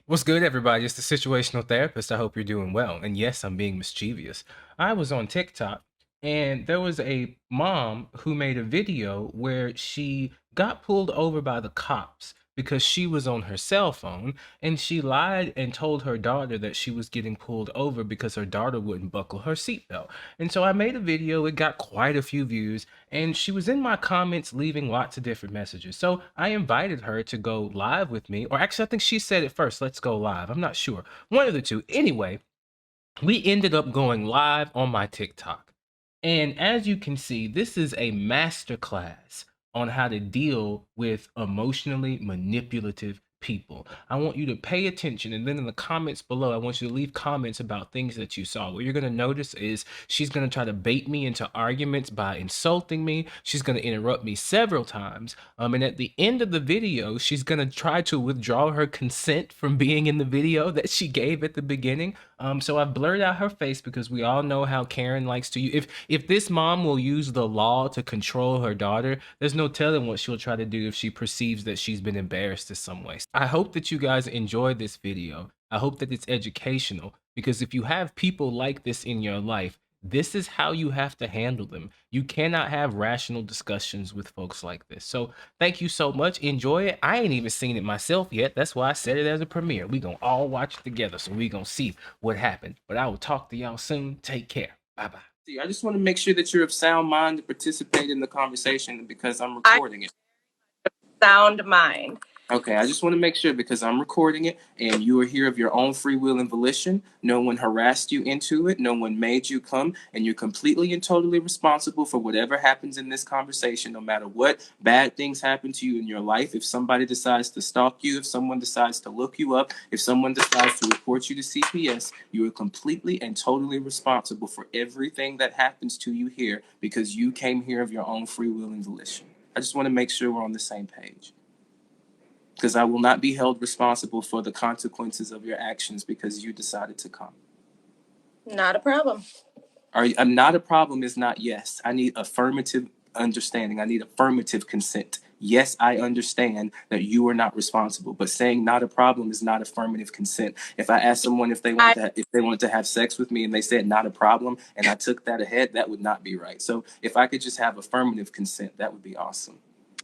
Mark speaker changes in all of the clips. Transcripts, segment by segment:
Speaker 1: What's good, everybody? It's the situational therapist. I hope you're doing well. And yes, I'm being mischievous. I was on TikTok and there was a mom who made a video where she got pulled over by the cops because she was on her cell phone and she lied and told her daughter that she was getting pulled over because her daughter wouldn't buckle her seatbelt. And so I made a video, it got quite a few views, and she was in my comments leaving lots of different messages. So I invited her to go live with me, or actually, I think she said it first, let's go live. I'm not sure. One of the two. Anyway, we ended up going live on my TikTok. And as you can see, this is a masterclass on how to deal with emotionally manipulative people. I want you to pay attention. And then in the comments below, I want you to leave comments about things that you saw. What you're going to notice is she's going to try to bait me into arguments by insulting me. She's going to interrupt me several times. And at the end of the video, she's going to try to withdraw her consent from being in the video that she gave at the beginning. So I've blurred out her face because we all know how Karen likes to use. If this mom will use the law to control her daughter, there's no telling what she'll try to do if she perceives that she's been embarrassed in some way. I hope that you guys enjoyed this video. I hope that it's educational, because if you have people like this in your life, this is how you have to handle them. You cannot have rational discussions with folks like this. So thank you so much. Enjoy it. I ain't even seen it myself yet. That's why I said it as a premiere. We gonna all watch it together, so we gonna see what happened. But I will talk to y'all soon. Take care. Bye-bye. I just want to make sure that you're of sound mind to participate in the conversation because I'm recording it.
Speaker 2: Sound mind.
Speaker 1: Okay, I just want to make sure because I'm recording it and you are here of your own free will and volition. No one harassed you into it. No one made you come, and you're completely and totally responsible for whatever happens in this conversation, no matter what bad things happen to you in your life. If somebody decides to stalk you, if someone decides to look you up, if someone decides to report you to CPS, you are completely and totally responsible for everything that happens to you here because you came here of your own free will and volition. I just want to make sure we're on the same page, because I will not be held responsible for the consequences of your actions because you decided to come.
Speaker 2: Not a problem.
Speaker 1: I'm not a problem is not yes. I need affirmative understanding. I need affirmative consent. Yes, I understand that you are not responsible, but saying not a problem is not affirmative consent. If I asked someone if they wanted to have sex with me and they said not a problem, and I took that ahead, that would not be right. So if I could just have affirmative consent, that would be awesome.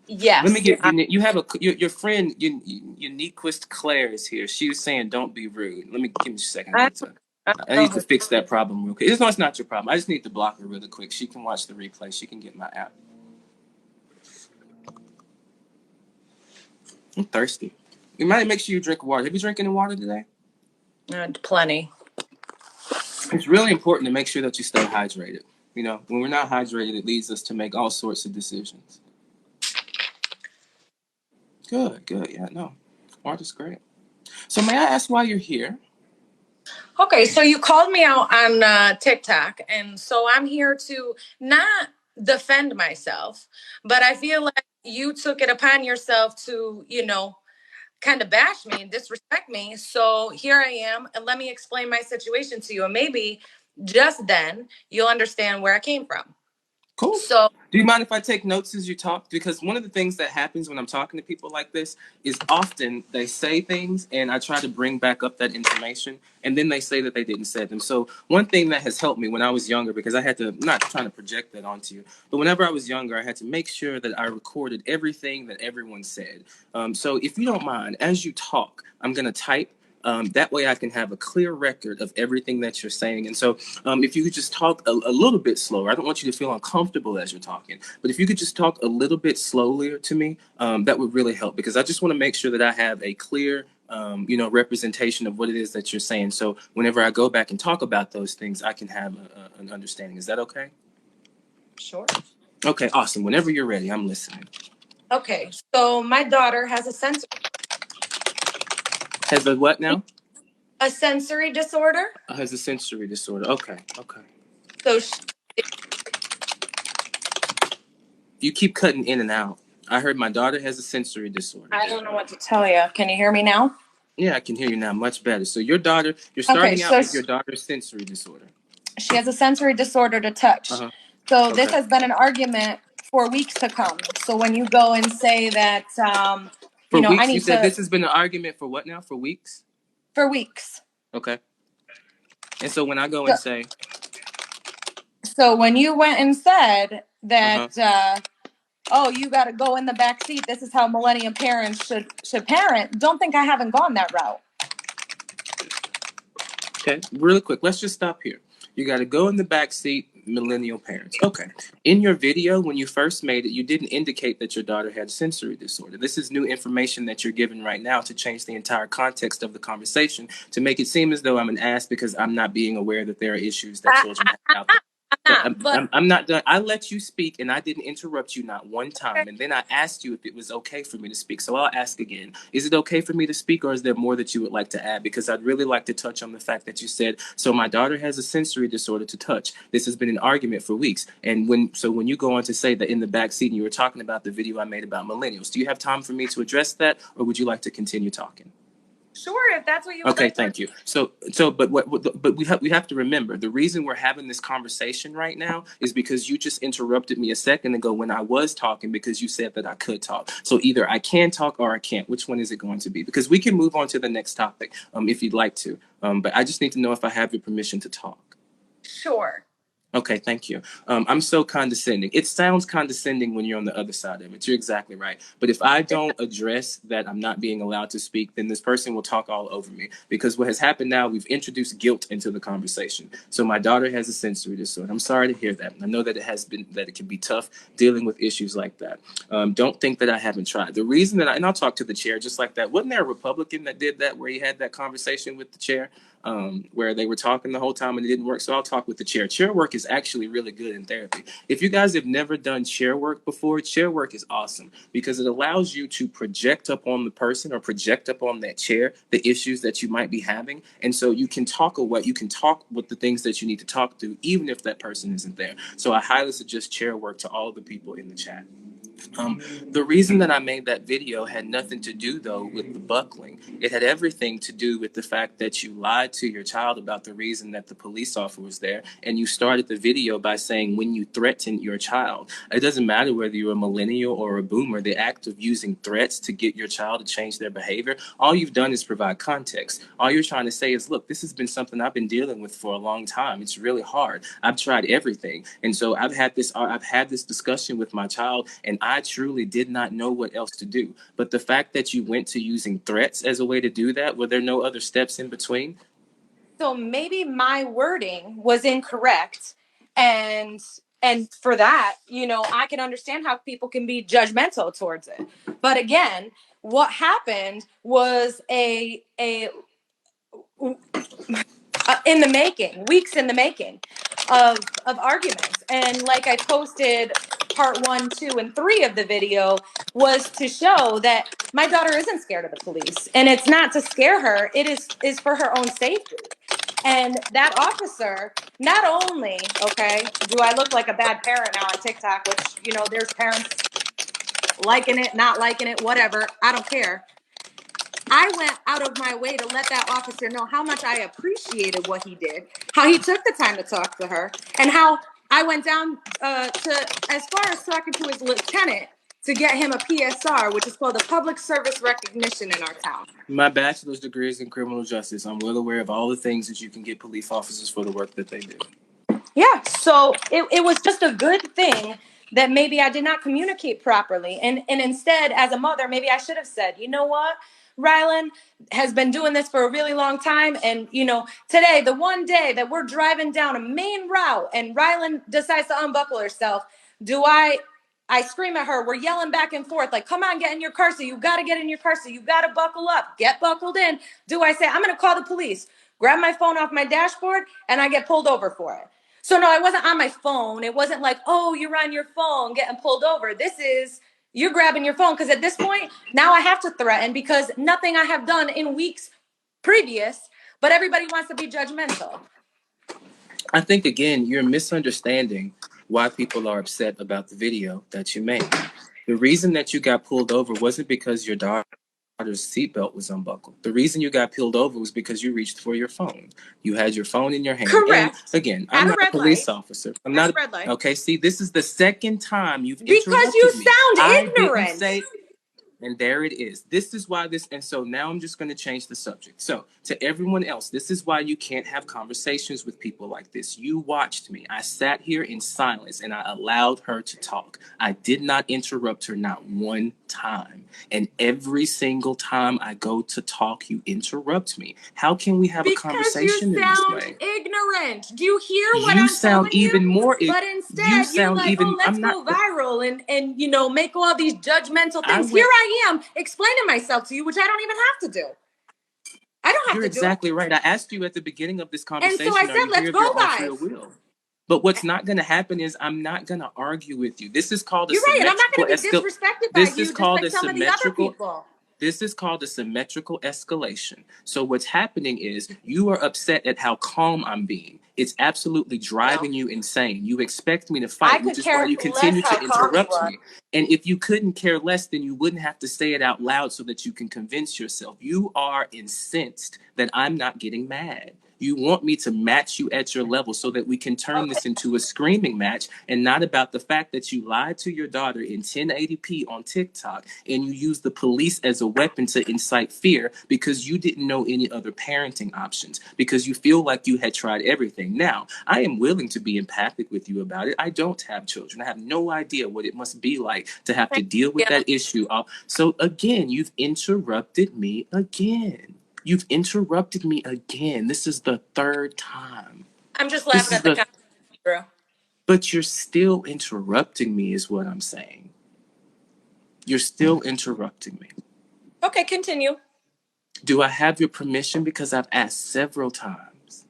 Speaker 2: Yes.
Speaker 1: Let me get you have your friend Uniquest Claire is here. She was saying don't be rude. Let me give me a second. I need to fix that problem real quick. It's not your problem. I just need to block her really quick. She can watch the replay. She can get my app. I'm thirsty. You might make sure you drink water. Have you drank any water today?
Speaker 2: Plenty.
Speaker 1: It's really important to make sure that you stay hydrated. You know, when we're not hydrated, it leads us to make all sorts of decisions. Good. Yeah, no. Water's great. So may I ask why you're here?
Speaker 2: Okay, so you called me out on TikTok, and so I'm here to not defend myself, but I feel like you took it upon yourself to, kind of bash me and disrespect me. So here I am, and let me explain my situation to you, and maybe just then you'll understand where I came from.
Speaker 1: Cool.
Speaker 2: So,
Speaker 1: do you mind if I take notes as you talk? Because one of the things that happens when I'm talking to people like this is often they say things and I try to bring back up that information and then they say that they didn't say them. So one thing that has helped me when I was younger, because I had to, not trying to project that onto you, but whenever I was younger, I had to make sure that I recorded everything that everyone said. So if you don't mind, as you talk, I'm going to type. That way I can have a clear record of everything that you're saying. And so if you could just talk a little bit slower, I don't want you to feel uncomfortable as you're talking, but if you could just talk a little bit slower to me, that would really help, because I just want to make sure that I have a clear representation of what it is that you're saying. So whenever I go back and talk about those things, I can have an understanding. Is that okay?
Speaker 2: Sure.
Speaker 1: Okay, awesome. Whenever you're ready, I'm listening.
Speaker 2: Okay, so my daughter has a sensory.
Speaker 1: Has a what now?
Speaker 2: A sensory disorder.
Speaker 1: Has a sensory disorder. Okay.
Speaker 2: So
Speaker 1: you keep cutting in and out. I heard my daughter has a sensory disorder.
Speaker 2: I don't know what to tell you. Can you hear me now?
Speaker 1: Yeah, I can hear you now much better. So your daughter, you're starting out with your daughter's sensory disorder.
Speaker 2: She has a sensory disorder to touch.
Speaker 1: Uh-huh.
Speaker 2: So this has been an argument for weeks to come. So when you go and say that,
Speaker 1: for weeks, you said this has been an argument for what now? For weeks?
Speaker 2: For weeks.
Speaker 1: Okay. And so when I go and say,
Speaker 2: so when you went and said that,
Speaker 1: uh-huh.
Speaker 2: Oh, you got to go in the back seat. This is how millennial parents should parent. Don't think I haven't gone that route.
Speaker 1: Okay, really quick. Let's just stop here. You got to go in the back seat, millennial parents. Okay. In your video, when you first made it, you didn't indicate that your daughter had sensory disorder. This is new information that you're giving right now to change the entire context of the conversation to make it seem as though I'm an ass because I'm not being aware that there are issues that children have out there. I'm not done. I let you speak and I didn't interrupt you not one time. And then I asked you if it was okay for me to speak. So I'll ask again. Is it okay for me to speak or is there more that you would like to add? Because I'd really like to touch on the fact that you said, so my daughter has a sensory disorder to touch. This has been an argument for weeks. And when you go on to say that in the back seat and you were talking about the video I made about millennials, do you have time for me to address that or would you like to continue talking?
Speaker 2: Sure, if that's what you would
Speaker 1: okay
Speaker 2: like.
Speaker 1: Thank you. But we have to remember the reason we're having this conversation right now is because you just interrupted me a second ago when I was talking because you said that I could talk. So either I can talk or I can't. Which one is it going to be? Because we can move on to the next topic if you'd like to, but I just need to know if I have your permission to talk.
Speaker 2: Sure.
Speaker 1: Okay, thank you. I'm so condescending. It sounds condescending when you're on the other side of it. You're exactly right. But if I don't address that I'm not being allowed to speak, then this person will talk all over me. Because what has happened now, we've introduced guilt into the conversation. So my daughter has a sensory disorder. I'm sorry to hear that. I know that it can be tough dealing with issues like that. Don't think that I haven't tried. The reason that and I'll talk to the chair just like that. Wasn't there a Republican that did that where he had that conversation with the chair? Where they were talking the whole time and it didn't work. So I'll talk with the chair. Chair work is actually really good in therapy. If you guys have never done chair work before, chair work is awesome because it allows you to project up on the person or project up on that chair the issues that you might be having. And so you can talk with the things that you need to talk to, even if that person isn't there. So I highly suggest chair work to all the people in the chat. The reason that I made that video had nothing to do, though, with the buckling. It had everything to do with the fact that you lied to your child about the reason that the police officer was there. And you started the video by saying when you threatened your child. It doesn't matter whether you're a millennial or a boomer, the act of using threats to get your child to change their behavior, all you've done is provide context. All you're trying to say is, look, this has been something I've been dealing with for a long time. It's really hard. I've tried everything. And so I've had this discussion with my child, and I truly did not know what else to do. But the fact that you went to using threats as a way to do that, were there no other steps in between?
Speaker 2: So maybe my wording was incorrect. And for that, I can understand how people can be judgmental towards it. But again, what happened was a in the making, weeks in the making of arguments. And like I posted part 1, 2, and 3 of the video was to show that my daughter isn't scared of the police. And it's not to scare her, it is for her own safety. And that officer, not only, okay, do I look like a bad parent now on TikTok, which, there's parents liking it, not liking it, whatever, I don't care. I went out of my way to let that officer know how much I appreciated what he did, how he took the time to talk to her, and how I went down to as far as talking to his lieutenant to get him a PSR, which is called a public service recognition in our town.
Speaker 1: My bachelor's degree is in criminal justice. I'm well aware of all the things that you can get police officers for the work that they do.
Speaker 2: Yeah, so it was just a good thing that maybe I did not communicate properly. And instead, as a mother, maybe I should have said, you know what? Rylan has been doing this for a really long time. And, today, the one day that we're driving down a main route and Rylan decides to unbuckle herself, I scream at her. We're yelling back and forth like, come on, get in your car seat. You got to get in your car seat. You got to buckle up. Get buckled in. Do I say, I'm going to call the police, grab my phone off my dashboard, and I get pulled over for it? So no, I wasn't on my phone. It wasn't like, oh, you're on your phone getting pulled over. This is, you're grabbing your phone. Because at this point, now I have to threaten because nothing I have done in weeks previous, but everybody wants to be judgmental.
Speaker 1: I think, again, you're misunderstanding why people are upset about the video that you made. The reason that you got pulled over wasn't because your daughter's seatbelt was unbuckled. The reason you got pulled over was because you reached for your phone. You had your phone in your hand.
Speaker 2: Correct.
Speaker 1: And again, I'm not a police officer. I'm not a red light. Okay, see, this is the second time you've interrupted me.
Speaker 2: Because you sound ignorant.
Speaker 1: And there it is. This is why this, and so now I'm just going to change the subject. So to everyone else, this is why you can't have conversations with people like this. You watched me. I sat here in silence and I allowed her to talk. I did not interrupt her, not one time. And every single time I go to talk, you interrupt me. How can we have a conversation in this way?
Speaker 2: Ignorant. Do you hear what
Speaker 1: You
Speaker 2: I'm
Speaker 1: sound
Speaker 2: telling
Speaker 1: even
Speaker 2: you?
Speaker 1: more.
Speaker 2: But
Speaker 1: You
Speaker 2: instead, you're
Speaker 1: sound
Speaker 2: like,
Speaker 1: even.
Speaker 2: oh, let's
Speaker 1: I'm not.
Speaker 2: go viral and make all these judgmental
Speaker 1: I
Speaker 2: things. Here
Speaker 1: went.
Speaker 2: I am explaining myself to you, which I don't even have to do. I don't have
Speaker 1: You're
Speaker 2: to do it.
Speaker 1: exactly right. I asked you at the beginning of this
Speaker 2: And so I
Speaker 1: conversation, are
Speaker 2: said,
Speaker 1: you
Speaker 2: let's
Speaker 1: here of
Speaker 2: go
Speaker 1: your own free
Speaker 2: live.
Speaker 1: will? But what's not going to happen is I'm not going to argue with you. This is called a
Speaker 2: You're right, and I'm not
Speaker 1: symmetrical
Speaker 2: going to be
Speaker 1: escal.
Speaker 2: disrespected by
Speaker 1: This is
Speaker 2: you just
Speaker 1: called
Speaker 2: like
Speaker 1: a
Speaker 2: some of the other
Speaker 1: symmetrical.
Speaker 2: people.
Speaker 1: This is called a symmetrical escalation. So what's happening is you are upset at how calm I'm being. It's absolutely
Speaker 2: No,
Speaker 1: driving you insane. You expect me to
Speaker 2: I
Speaker 1: fight, which
Speaker 2: could
Speaker 1: is why
Speaker 2: care
Speaker 1: you
Speaker 2: less
Speaker 1: continue
Speaker 2: how
Speaker 1: to
Speaker 2: calm you
Speaker 1: interrupt
Speaker 2: are.
Speaker 1: me. And if you couldn't care less, then you wouldn't have to say it out loud so that you can convince yourself. You are incensed that I'm not getting mad. You want me to match you at your level so that we can turn
Speaker 2: Okay.
Speaker 1: this into a screaming match and not about the fact that you lied to your daughter in 1080p on TikTok and you used the police as a weapon to incite fear because you didn't know any other parenting options, because you feel like you had tried everything. Now, I am willing to be empathic with you about it. I don't have children. I have no idea what it must be like to have to deal with
Speaker 2: Yeah,
Speaker 1: that issue. So, again, you've interrupted me again. You've interrupted me again. This is the third time.
Speaker 2: I'm just
Speaker 1: This
Speaker 2: laughing
Speaker 1: is
Speaker 2: at the
Speaker 1: the,
Speaker 2: comment, bro.
Speaker 1: but you're still interrupting me, is what I'm saying. You're still interrupting me.
Speaker 2: Okay, continue.
Speaker 1: Do I have your permission? Because I've asked several times.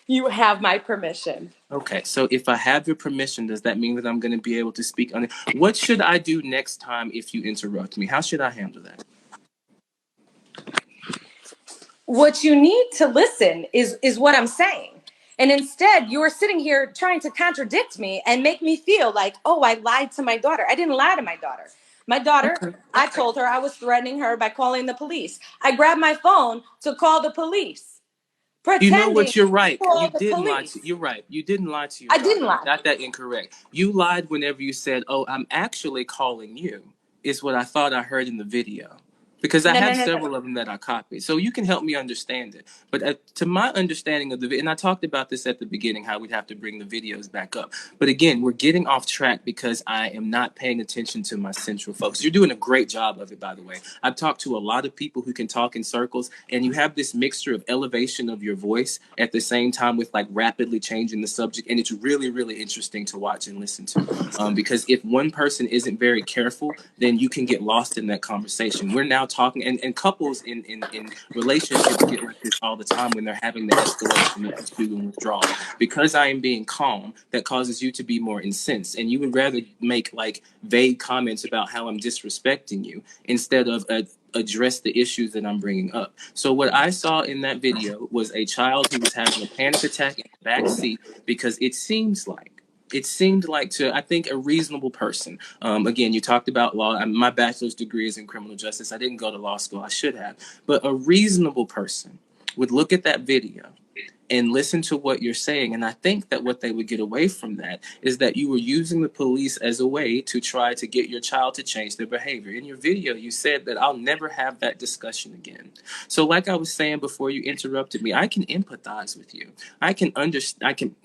Speaker 2: You have my permission.
Speaker 1: Okay, so if I have your permission, does that mean that I'm going to be able to speak on it? What should I do next time if you interrupt me? How should I handle that?
Speaker 2: What you need to listen is what I'm saying. And instead, you are sitting here trying to contradict me and make me feel like, oh, I lied to my daughter. I didn't lie to my daughter. My daughter,
Speaker 1: Okay.
Speaker 2: I told her I was threatening her by calling the police. I grabbed my phone to call the police,
Speaker 1: You know
Speaker 2: pretending
Speaker 1: what? You're
Speaker 2: to
Speaker 1: right. You
Speaker 2: call the
Speaker 1: didn't lie
Speaker 2: police.
Speaker 1: to. You're right. You didn't lie to your
Speaker 2: I didn't
Speaker 1: daughter. You
Speaker 2: lie.
Speaker 1: got that incorrect. You lied whenever you said, "Oh, I'm actually calling you." Is what I thought I heard in the video. Because I
Speaker 2: No, no,
Speaker 1: have
Speaker 2: no, no.
Speaker 1: several of them that I copied. So you can help me understand it. But to my understanding of and I talked about this at the beginning, how we'd have to bring the videos back up. But again, we're getting off track because I am not paying attention to my central focus. You're doing a great job of it, by the way. I've talked to a lot of people who can talk in circles, and you have this mixture of elevation of your voice at the same time with like rapidly changing the subject. And it's really, really interesting to watch and listen to. Because if one person isn't very careful, then you can get lost in that conversation. We're now talking, and couples in relationships get like this all the time when they're having the escalation, the pursue and withdrawal. Because I am being calm, that causes you to be more incensed, and you would rather make like vague comments about how I'm disrespecting you instead of address the issues that I'm bringing up. So what I saw in that video was a child who was having a panic attack in the back seat because it seemed like to, I think, a reasonable person. Again, you talked about law. My bachelor's degree is in criminal justice. I didn't go to law school. I should have. But a reasonable person would look at that video and listen to what you're saying. And I think that what they would get away from that is that you were using the police as a way to try to get your child to change their behavior. In your video, you said that I'll never have that discussion again. So like I was saying before you interrupted me, I can empathize with you. I can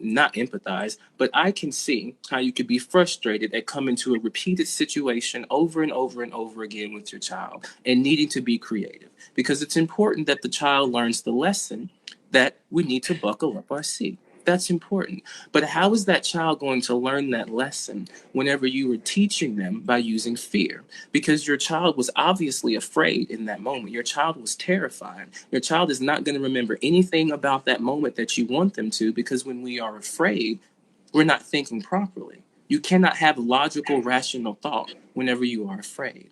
Speaker 1: not empathize, but I can see how you could be frustrated at coming to a repeated situation over and over and over again with your child and needing to be creative, because it's important that the child learns the lesson that we need to buckle up our seat. That's important. But how is that child going to learn that lesson whenever you were teaching them by using fear? Because your child was obviously afraid in that moment. Your child was terrified. Your child is not going to remember anything about that moment that you want them to, because when we are afraid, we're not thinking properly. You cannot have logical, rational thought whenever you are afraid.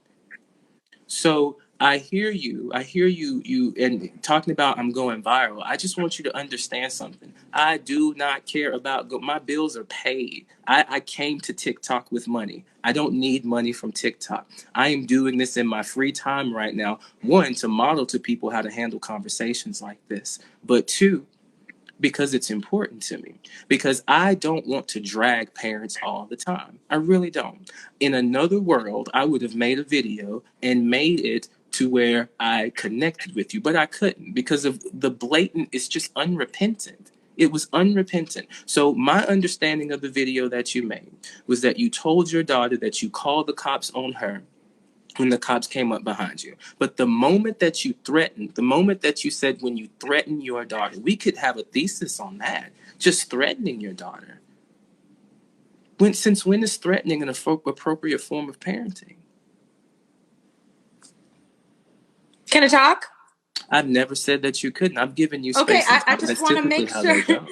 Speaker 1: So I hear you. I hear you. And talking about I'm going viral. I just want you to understand something. I do not care about my bills are paid. I came to TikTok with money. I don't need money from TikTok. I am doing this in my free time right now. One, to model to people how to handle conversations like this. But two, because it's important to me. Because I don't want to drag parents all the time. I really don't. In another world, I would have made a video and made it to where I connected with you, but I couldn't because of the blatant, it's just unrepentant. It was unrepentant. So my understanding of the video that you made was that you told your daughter that you called the cops on her when the cops came up behind you. But the moment that you threatened, the moment that you said when you threatened your daughter, we could have a thesis on that. Just threatening your daughter. Since when is threatening an appropriate form of parenting?
Speaker 2: Can I talk?
Speaker 1: I've never said that you couldn't. I've given you
Speaker 2: Okay,
Speaker 1: space and
Speaker 2: I
Speaker 1: time.
Speaker 2: just
Speaker 1: That's
Speaker 2: want to
Speaker 1: typically
Speaker 2: make
Speaker 1: how
Speaker 2: sure.
Speaker 1: they go.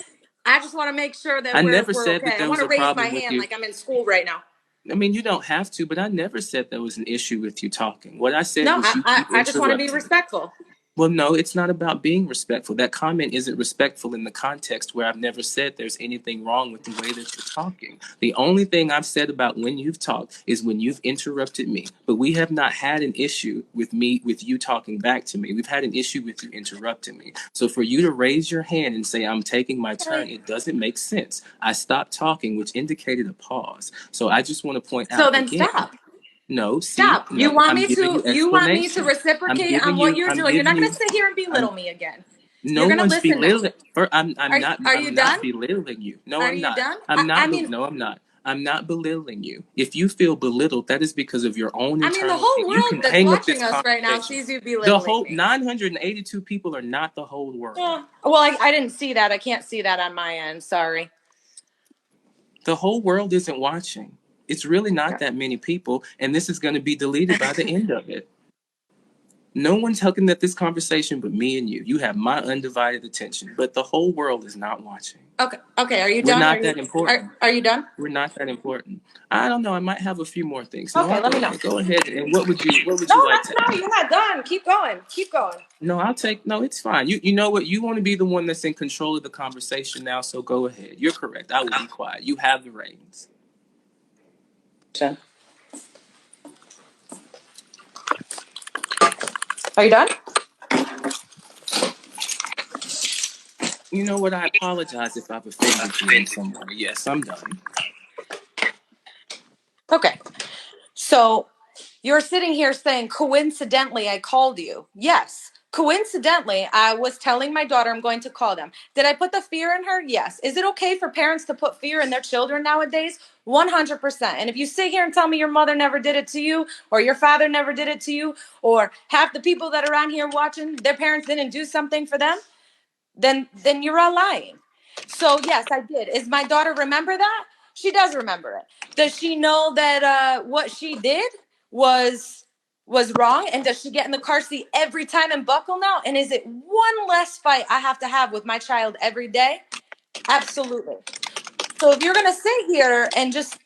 Speaker 2: I just want to make sure that
Speaker 1: I
Speaker 2: we're
Speaker 1: never said that
Speaker 2: okay. I
Speaker 1: there
Speaker 2: want
Speaker 1: was
Speaker 2: to
Speaker 1: a
Speaker 2: raise my
Speaker 1: problem with
Speaker 2: hand
Speaker 1: you.
Speaker 2: like I'm in school right now.
Speaker 1: I mean, you don't have to, but I never said there was an issue with you talking. What I said
Speaker 2: No,
Speaker 1: was you keep
Speaker 2: I just want to be
Speaker 1: interrupting.
Speaker 2: respectful.
Speaker 1: Well, no, it's not about being respectful. That comment isn't respectful in the context where I've never said there's anything wrong with the way that you're talking. The only thing I've said about when you've talked is when you've interrupted me. But we have not had an issue with you talking back to me. We've had an issue with you interrupting me. So for you to raise your hand and say, I'm taking my turn, it doesn't make sense. I stopped talking, which indicated a pause. So I just want to point out
Speaker 2: So then
Speaker 1: again.
Speaker 2: stop.
Speaker 1: No,
Speaker 2: Stop.
Speaker 1: no, I'm giving you
Speaker 2: You want me to
Speaker 1: explanation.
Speaker 2: reciprocate on what you're
Speaker 1: I'm
Speaker 2: doing. You're
Speaker 1: giving
Speaker 2: not going
Speaker 1: you,
Speaker 2: to sit here and
Speaker 1: I'm,
Speaker 2: belittle me again.
Speaker 1: no
Speaker 2: You're going to
Speaker 1: one's
Speaker 2: listen now.
Speaker 1: belittling.
Speaker 2: Are you
Speaker 1: I'm
Speaker 2: done?
Speaker 1: not belittling you. No,
Speaker 2: Are
Speaker 1: I'm
Speaker 2: you
Speaker 1: not.
Speaker 2: done? I mean,
Speaker 1: No, I'm not. I'm not belittling you. If you feel belittled, that is because of your own
Speaker 2: the
Speaker 1: internal
Speaker 2: whole
Speaker 1: shit. You can
Speaker 2: world that's
Speaker 1: hang up this
Speaker 2: watching us right now
Speaker 1: conversation.
Speaker 2: sees you
Speaker 1: The
Speaker 2: belittling
Speaker 1: whole
Speaker 2: me.
Speaker 1: 982 people are not the whole world.
Speaker 2: Yeah. Well, I didn't see that. I can't see that on my end. Sorry.
Speaker 1: The whole world isn't watching. It's really not that many people, and this is going to be deleted by the end of it. No one's looking at this conversation but me and you. You have my undivided attention, but the whole world is not watching.
Speaker 2: Okay. Are you
Speaker 1: We're
Speaker 2: done?
Speaker 1: not that important.
Speaker 2: Are you done?
Speaker 1: We're not that important. I don't know. I might have a few more things.
Speaker 2: Okay,
Speaker 1: No,
Speaker 2: let me know.
Speaker 1: go ahead. And what would you
Speaker 2: No,
Speaker 1: like to add?
Speaker 2: you're not done. Keep going. Keep going.
Speaker 1: No, no, it's fine. You know what? You want to be the one that's in control of the conversation now, so go ahead. You're correct. I will be quiet. You have the reins.
Speaker 2: Are you done?
Speaker 1: You know what? I apologize if I've offended you in some way. Yes, I'm done.
Speaker 2: Okay. So you're sitting here saying, coincidentally, I called you. Yes. Coincidentally, I was telling my daughter I'm going to call them. Did I put the fear in her? Yes. Is it okay for parents to put fear in their children nowadays? 100%. And if you sit here and tell me your mother never did it to you, or your father never did it to you, or half the people that are on here watching, their parents didn't do something for them, then you're all lying. So yes, I did. Is my daughter remember that? She does remember it. Does she know that what she did was wrong? And does she get in the car seat every time and buckle now? And is it one less fight I have to have with my child every day? Absolutely. So if you're gonna sit here and just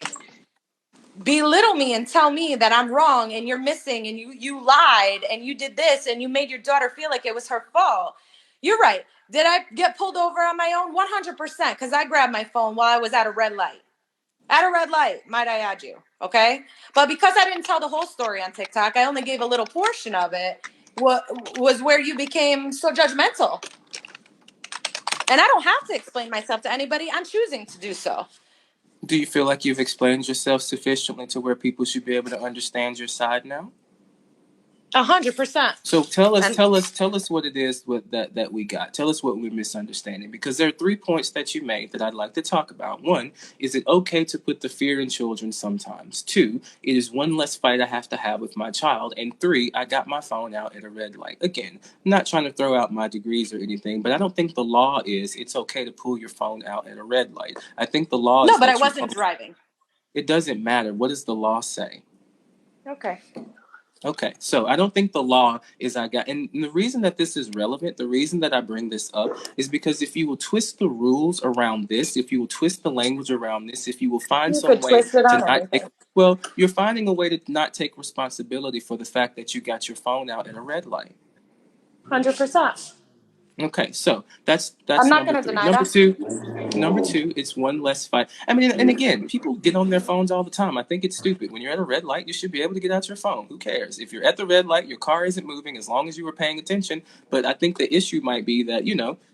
Speaker 2: belittle me and tell me that I'm wrong and you're missing and you lied and you did this and you made your daughter feel like it was her fault, you're right. Did I get pulled over on my own? 100%, because I grabbed my phone while I was at a red light. At a red light, might I add you, okay? But because I didn't tell the whole story on TikTok, I only gave a little portion of it, what was where you became so judgmental. And I don't have to explain myself to anybody. I'm choosing to do so.
Speaker 1: Do you feel like you've explained yourself sufficiently to where people should be able to understand your side now?
Speaker 2: 100%.
Speaker 1: So tell us what it is that we got. Tell us what we're misunderstanding, because there are 3 points that you made that I'd like to talk about. 1, is it okay to put the fear in children sometimes? 2, it is one less fight I have to have with my child. And 3, I got my phone out at a red light. Again, I'm not trying to throw out my degrees or anything, but I don't think the law is it's okay to pull your phone out at a red light. I think the law is
Speaker 2: No, but I
Speaker 1: that
Speaker 2: wasn't driving.
Speaker 1: it doesn't matter. What does the law say?
Speaker 2: Okay.
Speaker 1: Okay, so I don't think the law is and the reason that this is relevant, the reason that I bring this up is because if you will twist the rules around this, if you will twist the language around this, if you will find
Speaker 2: You
Speaker 1: some
Speaker 2: could
Speaker 1: way
Speaker 2: twist it
Speaker 1: to
Speaker 2: on
Speaker 1: not take,
Speaker 2: anything.
Speaker 1: well, you're finding a way to not take responsibility for the fact that you got your phone out at a red light.
Speaker 2: 100%.
Speaker 1: Okay, so that's
Speaker 2: I'm not
Speaker 1: number
Speaker 2: going to
Speaker 1: 3.
Speaker 2: deny that.
Speaker 1: Number two, it's one less fight. I mean, and again, people get on their phones all the time. I think it's stupid. When you're at a red light, you should be able to get out your phone. Who cares? If you're at the red light, your car isn't moving as long as you were paying attention. But I think the issue might be that,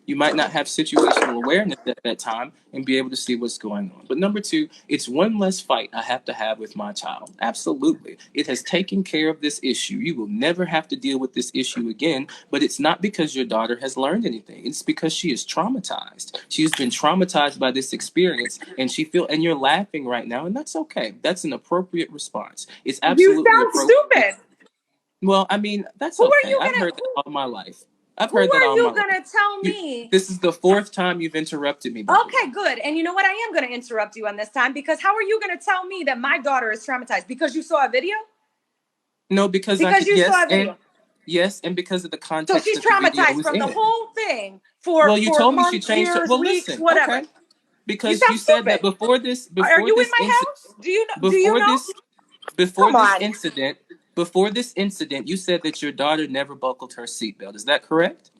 Speaker 1: You might not have situational awareness at that time and be able to see what's going on. But number two, it's one less fight I have to have with my child. Absolutely. It has taken care of this issue. You will never have to deal with this issue again, but it's not because your daughter has learned anything. It's because she is traumatized. She's been traumatized by this experience, and you're laughing right now, and that's okay. That's an appropriate response. It's
Speaker 2: You
Speaker 1: absolutely
Speaker 2: sound
Speaker 1: appropriate.
Speaker 2: stupid.
Speaker 1: Well, I mean, that's
Speaker 2: Who are
Speaker 1: okay.
Speaker 2: you
Speaker 1: I've
Speaker 2: gonna
Speaker 1: heard that all my life. I've
Speaker 2: who
Speaker 1: heard that
Speaker 2: are
Speaker 1: all my
Speaker 2: you
Speaker 1: life.
Speaker 2: gonna tell me?
Speaker 1: This is the fourth time you've interrupted me before.
Speaker 2: Okay, good. And you know what? I am gonna interrupt you on this time because how are you gonna tell me that my daughter is traumatized? Because you saw a video?
Speaker 1: No, because I
Speaker 2: Because
Speaker 1: could,
Speaker 2: you saw a video.
Speaker 1: yes, and because of the
Speaker 2: So
Speaker 1: context
Speaker 2: she's
Speaker 1: that the video
Speaker 2: traumatized
Speaker 1: was
Speaker 2: from the
Speaker 1: in.
Speaker 2: whole thing
Speaker 1: Well, you
Speaker 2: for
Speaker 1: told me she
Speaker 2: months,
Speaker 1: changed her.
Speaker 2: years,
Speaker 1: Well,
Speaker 2: weeks,
Speaker 1: listen,
Speaker 2: whatever.
Speaker 1: okay,
Speaker 2: You
Speaker 1: because you
Speaker 2: sound
Speaker 1: said that
Speaker 2: stupid. Are
Speaker 1: before
Speaker 2: you in
Speaker 1: this
Speaker 2: my
Speaker 1: incident,
Speaker 2: house? Do you
Speaker 1: before
Speaker 2: know?
Speaker 1: this, before
Speaker 2: Come
Speaker 1: this
Speaker 2: on.
Speaker 1: incident, before this incident, you said that your daughter never buckled her seatbelt. Is that correct?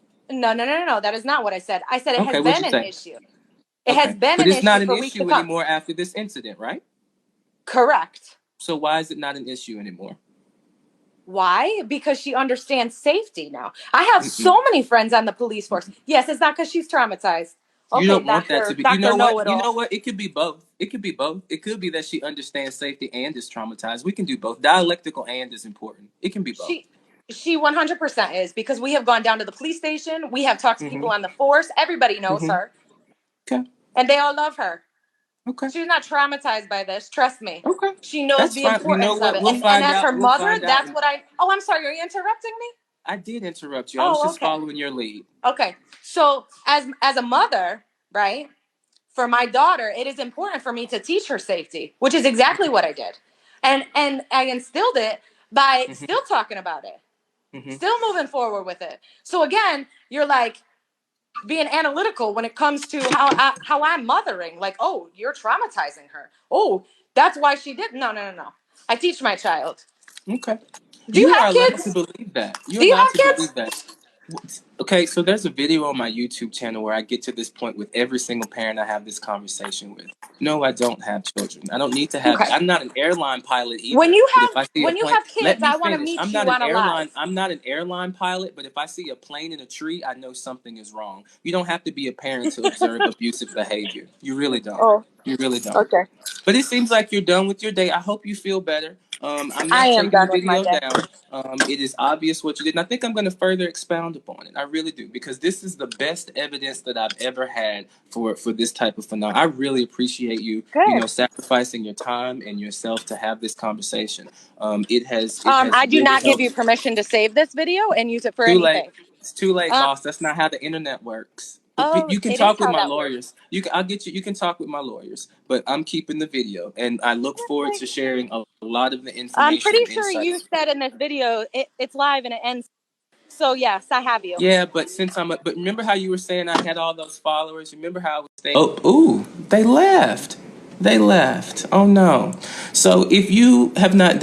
Speaker 2: No. That is not what I said. I said it has
Speaker 1: Okay, what'd
Speaker 2: been
Speaker 1: you
Speaker 2: an
Speaker 1: say?
Speaker 2: issue. It has
Speaker 1: Okay,
Speaker 2: been
Speaker 1: but
Speaker 2: an
Speaker 1: it's
Speaker 2: issue
Speaker 1: not an
Speaker 2: for weeks to
Speaker 1: issue
Speaker 2: come.
Speaker 1: anymore after this incident, right?
Speaker 2: Correct.
Speaker 1: So why is it not an issue anymore?
Speaker 2: Why? Because she understands safety now. I have so
Speaker 1: Mm-mm.
Speaker 2: many friends on the police force. Yes, it's not because she's traumatized.
Speaker 1: You
Speaker 2: Okay,
Speaker 1: don't want that to
Speaker 2: doctor,
Speaker 1: be. You
Speaker 2: doctor
Speaker 1: know what?
Speaker 2: know it
Speaker 1: You know
Speaker 2: all.
Speaker 1: what? It could be both. It could be both. It could be that she understands safety and is traumatized. We can do both. Dialectical and is important. It can be both.
Speaker 2: She 100% is because we have gone down to the police station. We have talked to
Speaker 1: Mm-hmm.
Speaker 2: people on the force. Everybody knows
Speaker 1: Mm-hmm.
Speaker 2: her,
Speaker 1: Okay.
Speaker 2: and they all love her.
Speaker 1: Okay.
Speaker 2: She's not traumatized by this. Trust me.
Speaker 1: Okay.
Speaker 2: She knows
Speaker 1: That's
Speaker 2: the
Speaker 1: fine. You know
Speaker 2: importance of
Speaker 1: what?
Speaker 2: it.
Speaker 1: We'll
Speaker 2: And
Speaker 1: find
Speaker 2: as
Speaker 1: out.
Speaker 2: her
Speaker 1: We'll
Speaker 2: mother,
Speaker 1: find out.
Speaker 2: that's what I. Oh, I'm sorry. Are you interrupting me?
Speaker 1: I did interrupt you. I was
Speaker 2: Oh,
Speaker 1: just
Speaker 2: okay.
Speaker 1: following your lead.
Speaker 2: Okay. So as a mother, right? For my daughter, it is important for me to teach her safety, which is exactly what I did. And I instilled it by
Speaker 1: Mm-hmm.
Speaker 2: still talking about it,
Speaker 1: Mm-hmm.
Speaker 2: still moving forward with it. So again, you're like being analytical when it comes to how I'm mothering. Like, oh, you're traumatizing her. Oh, that's why she did. No. I teach my child.
Speaker 1: Okay.
Speaker 2: Do you
Speaker 1: You are
Speaker 2: have
Speaker 1: allowed to
Speaker 2: kids?
Speaker 1: believe that. You're
Speaker 2: Do you
Speaker 1: allowed
Speaker 2: have
Speaker 1: to believe
Speaker 2: kids?
Speaker 1: that. Okay, so there's a video on my YouTube channel where I get to this point with every single parent I have this conversation with. No, I don't have children. I don't need to have.
Speaker 2: Okay.
Speaker 1: I'm not an airline pilot either. But if I see a
Speaker 2: When you
Speaker 1: plane,
Speaker 2: have
Speaker 1: let
Speaker 2: kids,
Speaker 1: me
Speaker 2: I want to
Speaker 1: finish.
Speaker 2: meet you on a live.
Speaker 1: I'm not an airline pilot. But if I see a plane in a tree, I know something is wrong. You don't have to be a parent to observe abusive behavior. You really don't.
Speaker 2: Oh,
Speaker 1: You really don't.
Speaker 2: okay.
Speaker 1: But it seems like you're done with your day. I hope you feel better. I'm
Speaker 2: I
Speaker 1: not
Speaker 2: am
Speaker 1: taking the
Speaker 2: done with my
Speaker 1: video
Speaker 2: day.
Speaker 1: down. It is obvious what you did. And I think I'm going to further expound upon it. I really do. Because this is the best evidence that I've ever had for this type of phenomenon. I really appreciate you,
Speaker 2: Good.
Speaker 1: sacrificing your time and yourself to have this conversation. It has
Speaker 2: I do
Speaker 1: really
Speaker 2: not give you
Speaker 1: helped.
Speaker 2: permission to save this video and use it for
Speaker 1: Too late.
Speaker 2: anything.
Speaker 1: It's too late,
Speaker 2: Um,
Speaker 1: boss. That's not how the internet works. But
Speaker 2: oh,
Speaker 1: you can
Speaker 2: it is
Speaker 1: talk with
Speaker 2: how
Speaker 1: my
Speaker 2: that works.
Speaker 1: lawyers. I'll get you. You can talk with my lawyers. But I'm keeping the video, and I look forward to sharing a lot of the
Speaker 2: I'm
Speaker 1: information
Speaker 2: pretty
Speaker 1: and
Speaker 2: sure you
Speaker 1: insights.
Speaker 2: said in this video it's live and it ends. So yes, I have you.
Speaker 1: Yeah, but but remember how you were saying I had all those followers. Remember how I was saying? Oh, ooh, they left. They left. Oh no. So if you have not